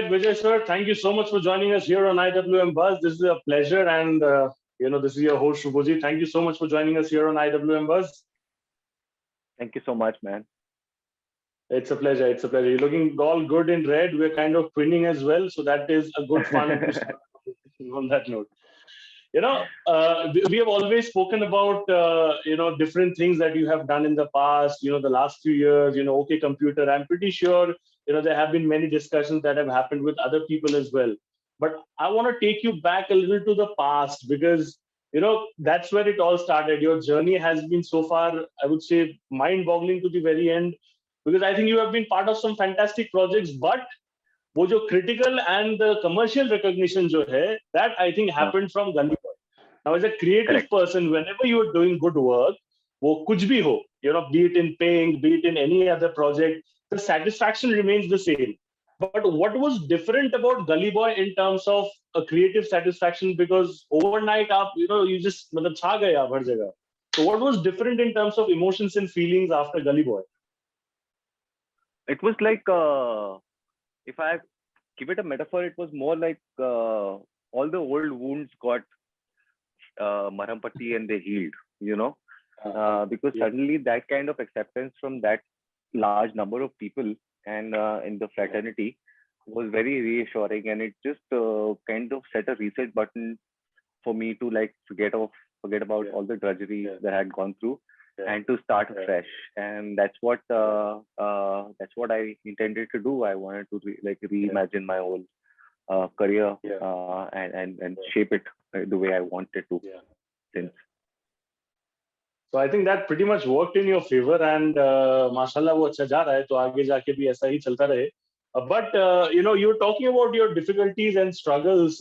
Vijay sir. Thank you so much for joining us here on IWM Buzz. This is a pleasure, and this is your host Shubhoji. Thank you so much for joining us here on IWM Buzz. Thank you so much, man. It's a pleasure. It's a pleasure. You're looking all good in red. We're kind of twinning as well, so that is a good fun to start on that note. We have always spoken about different things that you have done in the past, the last few years, OK Computer. I'm pretty sure there have been many discussions that have happened with other people as well, but I want to take you back a little to the past, because that's where it all started. Your journey has been so far, I would say, mind boggling to the very end, because I think you have been part of some fantastic projects, but वो जो critical and the commercial recognition जो है, that I think हाँ, happened from Gully Boy. Now, as a creative correct, person, whenever you are doing good work, वो कुछ भी हो, be it in paying, be it in any other project, the satisfaction remains the same. But what was different about Gully Boy in terms of a creative satisfaction? Because overnight, you just मतलब छा गए आप हर जगह. So what was different in terms of emotions and feelings after Gully Boy? it was like if I give it a metaphor, it was more like all the old wounds got maram patti and they healed, because Yeah. suddenly that kind of acceptance from that large number of people and in the fraternity was very reassuring, and it just kind of set a reset button for me to like forget about Yeah. all the drudgery Yeah. that I had gone through Yeah. and to start Yeah. fresh. And that's what I intended to do. I wanted to reimagine my whole career Yeah. and Yeah. shape it the way I wanted to Yeah. since. So I think that pretty much worked in your favor, and माशाल्लाह वो अच्छा जा रहा है, तो आगे जाके भी ऐसा ही चलता रहे. But you're talking about your difficulties and struggles.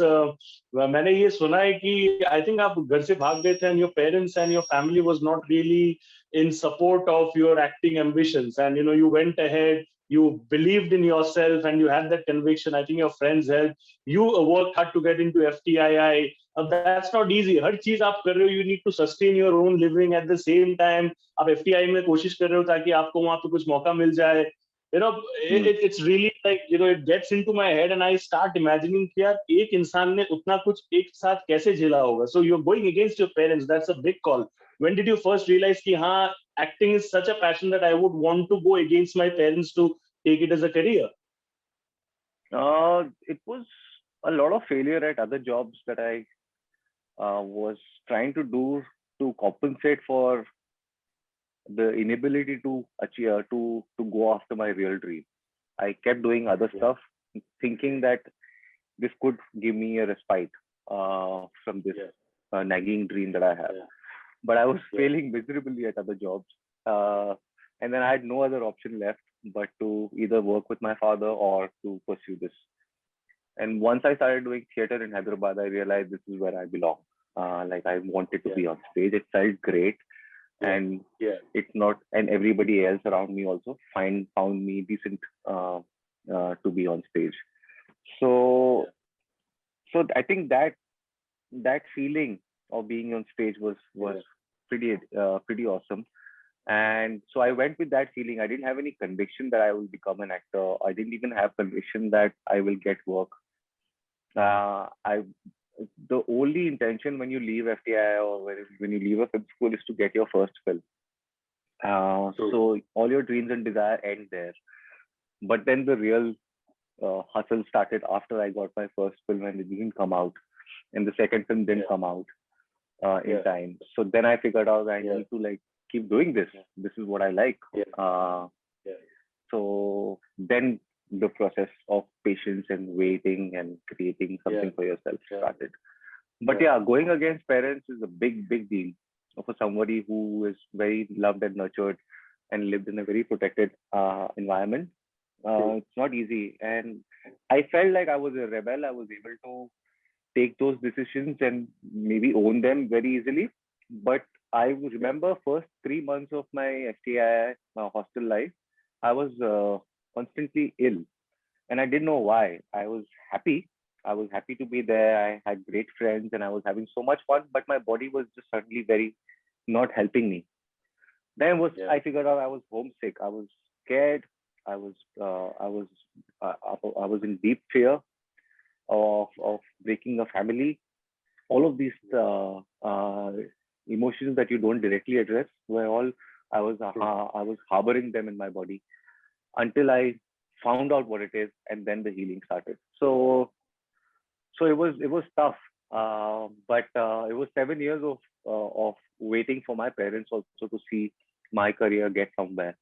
मैंने ये सुना है कि I think आप घर से भाग गए थे, and your parents and your family was not really in support of your acting ambitions, and you went ahead, you believed in yourself, and you had that conviction. I think your friends helped. You worked hard to get into FTII. That's not easy. हर चीज आप कर रहे हो, you need to sustain your own living at the same time. आप FTI में कोशिश कर रहे हो ताकि आपको वहां पे कुछ मौका मिल जाए. Hmm. It's really like it gets into my head, and I start imagining कि यार एक इंसान ने उतना कुछ एक साथ कैसे झेला होगा. So you're going against your parents. That's a big call. When did you first realize कि हाँ, acting is such a passion that I would want to go against my parents to take it as a career? It was a lot of failure at other jobs that I was trying to do to compensate for the inability to achieve to go after my real dream. I kept doing other Yeah. stuff, thinking that this could give me a respite from this Yeah. nagging dream that I have. Yeah. But I was Yeah. failing miserably at other jobs, and then I had no other option left but to either work with my father or to pursue this. And once I started doing theater in Hyderabad, I realized this is where I belong. Like I wanted to Yeah. be on stage. It felt great, Yeah. and Yeah. it's not. And everybody else around me also found me decent to be on stage. Yeah. So I think that feeling of being on stage was Yeah. pretty awesome. And so I went with that feeling. I didn't have any conviction that I will become an actor. I didn't even have conviction that I will get work. I The only intention when you leave FTI or when you leave a film school is to get your first film. True. So all your dreams and desire end there. But then the real hustle started after I got my first film and it didn't come out, and the second film didn't Yeah. come out in Yeah. time. So then I figured out I Yeah. need to like keep doing this. Yeah. This is what I like. Yeah. Uh, Yeah. so then the process of patience and waiting and creating something Yeah. for yourself Yeah. started. But Yeah. yeah, going against parents is a big deal for somebody who is very loved and nurtured and lived in a very protected environment. True. It's not easy, and I felt like I was a rebel. I was able to take those decisions and maybe own them very easily. But I Yeah. remember first 3 months of my FTI hostel life, I was constantly ill, and I didn't know why. I was happy. I was happy to be there. I had great friends, and I was having so much fun. But my body was just suddenly very not helping me. Then was Yeah. I figured out I was homesick. I was scared. I was in deep fear of breaking a family. All of these emotions that you don't directly address were all I was harboring them in my body until I found out what it is, and then the healing started. So it was tough, but it was 7 years of waiting for my parents also to see my career get somewhere,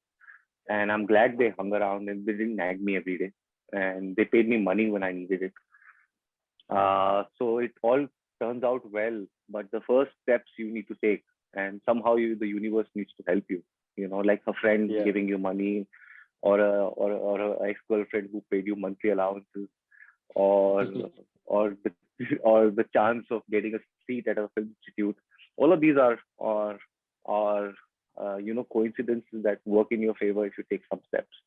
and I'm glad they hung around and they didn't nag me every day, and they paid me money when I needed it. So it all turns out well, but the first steps you need to take, and somehow the universe needs to help you. Like a friend Yeah. giving you money, or a ex-girlfriend who paid you monthly allowances, or or the or the chance of getting a seat at a film institute. All of these are coincidences that work in your favor if you take some steps.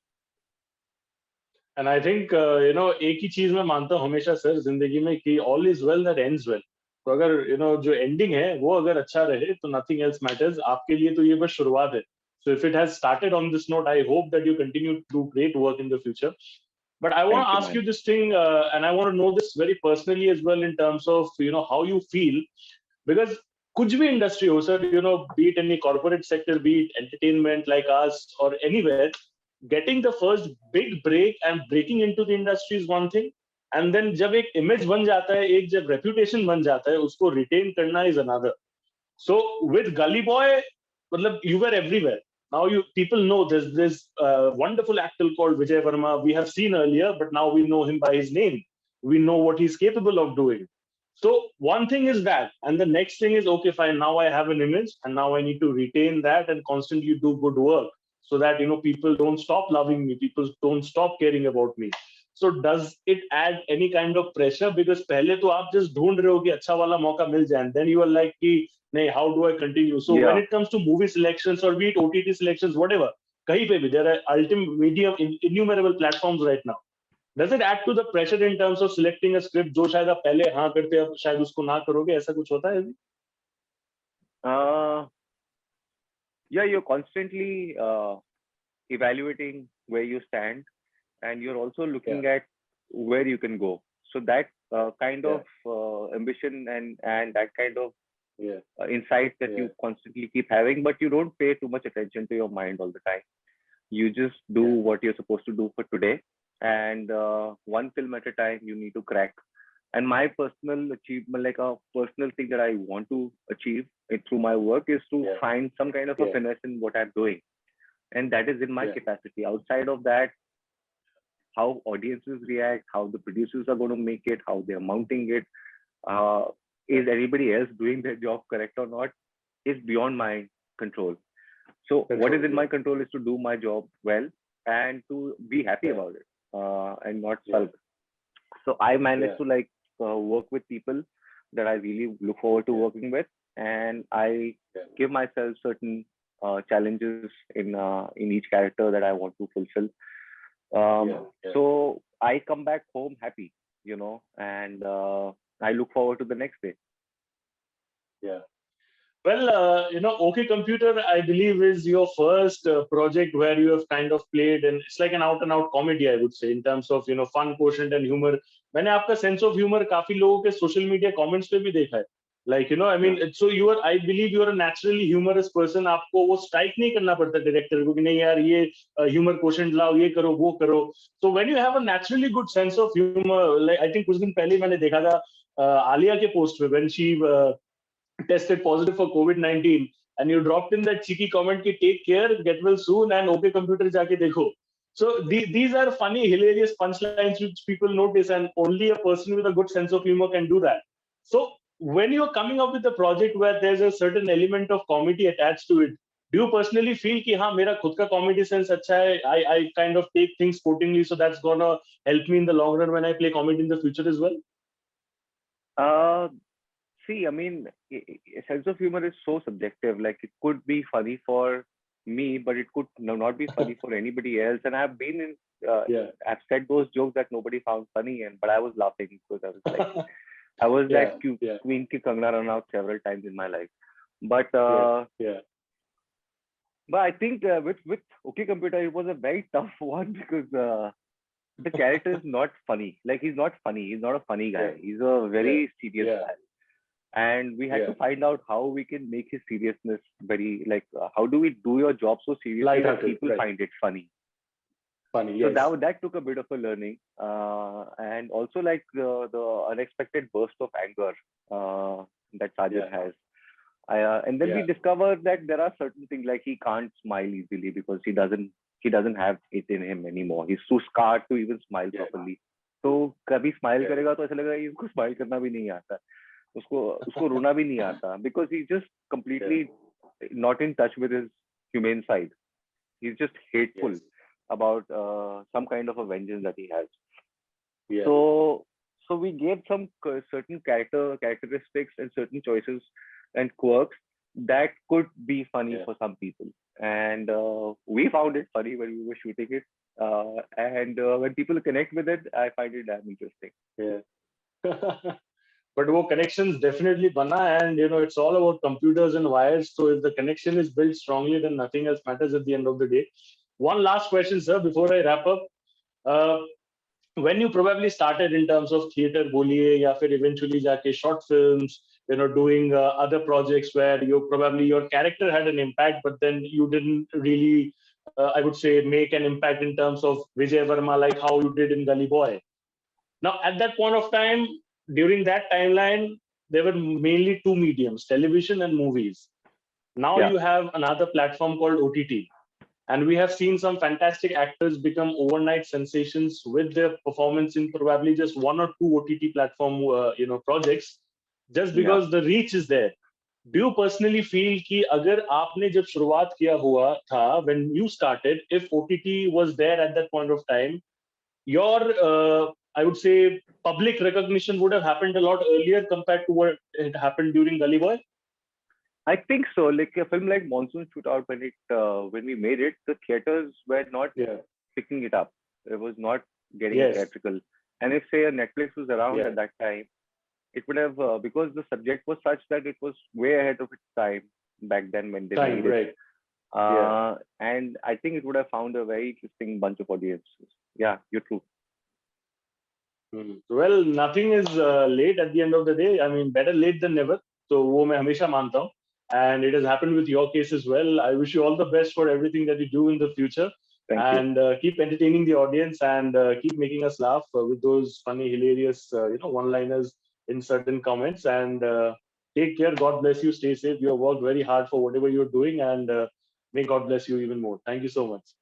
And I think एक ही चीज मैं मानता हूँ हमेशा sir जिंदगी में कि all is well that ends well. तो अगर जो ending है वो अगर अच्छा रहे तो nothing else matters. आपके लिए तो ये बस शुरुआत है. So if it has started on this note, I hope that you continue to do great work in the future. But I want Thank to you, ask you man. this thing, and I want to know this very personally as well in terms of how you feel, because कुछ भी industry हो sir, be it any corporate sector, be it entertainment like us or anywhere, getting the first big break and breaking into the industry is one thing, and then जब एक image बन जाता है, एक जब reputation बन जाता है, उसको retain करना is another. So with Gully Boy, मतलब you were everywhere. Now people know there's this wonderful actor called Vijay Verma. We have seen earlier, but now we know him by his name. We know what he's capable of doing. So one thing is that, and the next thing is, okay, fine. Now I have an image, and now I need to retain that and constantly do good work so that people don't stop loving me, people don't stop caring about me. So does it add any kind of pressure? Because पहले तो आप just ढूंढ रहे हो कि अच्छा वाला मौका मिल जाए, and then you are like कि नहीं, how do I continue? So when Yeah. it comes to movie selections or be it OTT selections, whatever, कहीं पे भी there are ultimate medium innumerable platforms right now. Does it add to the pressure in terms of selecting a script जो शायद आप पहले हाँ करते अब शायद उसको ना करोगे, ऐसा कुछ होता है? Uh, yeah, you're constantly evaluating where you stand, and you're also looking at where you can go. So that kind of ambition and that kind of insight that you constantly keep having, but you don't pay too much attention to your mind all the time. You just do what you're supposed to do for today, and one film at a time you need to crack. And my personal achievement, like a personal thing that I want to achieve through my work, is to find some kind of a finesse in what I'm doing, and that is in my capacity. Outside of that, how audiences react, how the producers are going to make it, how they're mounting it, is anybody else doing their job correct or not, is beyond my control. So what is in my control is to do my job well and to be happy about it, and not sulk. So I managed to work with people that I really look forward to working with, and I give myself certain challenges in each character that I want to fulfill. So I come back home happy, and I look forward to the next day. Yeah. Well, OK Computer, I believe, is your first project where you have kind of played, and it's like an out-and-out comedy, I would say, in terms of fun quotient and humor. मैंने आपका sense of humor काफी लोगों के social media comments पे भी देखा है. Like I mean, so I believe you are a naturally humorous person. आपको वो strike नहीं करना पड़ता director को कि नहीं यार ये humor quotient लाओ, ये करो, वो करो. So when you have a naturally good sense of humor, like I think कुछ दिन पहले मैंने देखा था आलिया के post पे when she tested positive for COVID-19, and you dropped in that cheeky comment ki take care, get well soon, and OK Computer jaake dekho. So these are funny, hilarious punchlines which people notice, and only a person with a good sense of humor can do that. So when you're coming up with a project where there's a certain element of comedy attached to it, do you personally feel कि हाँ मेरा खुद का comedy sense अच्छा है, I kind of take things sportingly, so that's gonna help me in the long run when I play comedy in the future as well? See, I mean, sense of humor is so subjective. Like it could be funny for me, but it could not be funny for anybody else. And I've been in, I've said those jokes that nobody found funny, but I was laughing because I was like, I was like Queen ki Kangna Ranaut several times in my life. But But I think with OK Computer, it was a very tough one because the character is not funny. Like he's not funny. He's not a funny Yeah, guy. He's a yeah, very serious yeah, guy. And we had yeah. to find out how we can make his seriousness very like how do we do your job so seriously that Lighthearted, people right? find it funny. Funny, So yes. that took a bit of a learning, and also like the unexpected burst of anger that Sajid Yeah, has. And then we yeah, discovered that there are certain things like he can't smile easily because he doesn't have it in him anymore. He's too scarred to even smile yeah, properly. तो कभी smile yeah, करेगा तो ऐसा लगेगा इसको smile करना भी नहीं आता, उसको उसको रोना भी नहीं आता, because he's just yeah, completely not in touch with his humane side. He's just hateful yes, about some kind of a vengeance that he has. yeah, So we gave some certain characteristics and certain choices and quirks that could be funny yeah. for some people, and we found it funny when we were shooting it. And when people connect with it, I find it damn interesting. Yeah. But wo connections definitely bana, and it's all about computers and wires. So if the connection is built strongly, then nothing else matters at the end of the day. One last question, sir, before I wrap up. Uh, when you probably started in terms of theater boliye ya fir eventually jaake short films, doing other projects where your character had an impact, but then you didn't really, I would say, make an impact in terms of Vijay Verma, like how you did in Gully Boy. Now, at that point of time, during that timeline, there were mainly two mediums, television and movies. Now Yeah, you have another platform called OTT, and we have seen some fantastic actors become overnight sensations with their performance in probably just one or two OTT platform projects, just yeah. because the reach is there. Do you personally feel कि अगर आपने जब शुरुआत किया हुआ था, when you started, if OTT was there at that point of time, your I would say public recognition would have happened a lot earlier compared to what it happened during Gully Boy? I think so. Like a film like Monsoon Shootout, when we made it, the theaters were not Yeah. picking it up. It was not getting a Yes. theatrical. And if say a Netflix was around Yeah. at that time, it would have because the subject was such that it was way ahead of its time back then when they Time, made it. right? Yeah. And I think it would have found a very interesting bunch of audiences. Yeah, you're true. Well, nothing is late at the end of the day. I mean, better late than never. So वो मैं हमेशा मानता हूँ. And it has happened with your case as well. I wish you all the best for everything that you do in the future. Thank you. And keep entertaining the audience, and keep making us laugh with those funny, hilarious, one-liners in certain comments. And take care. God bless you. Stay safe. You have worked very hard for whatever you're doing, and may God bless you even more. Thank you so much.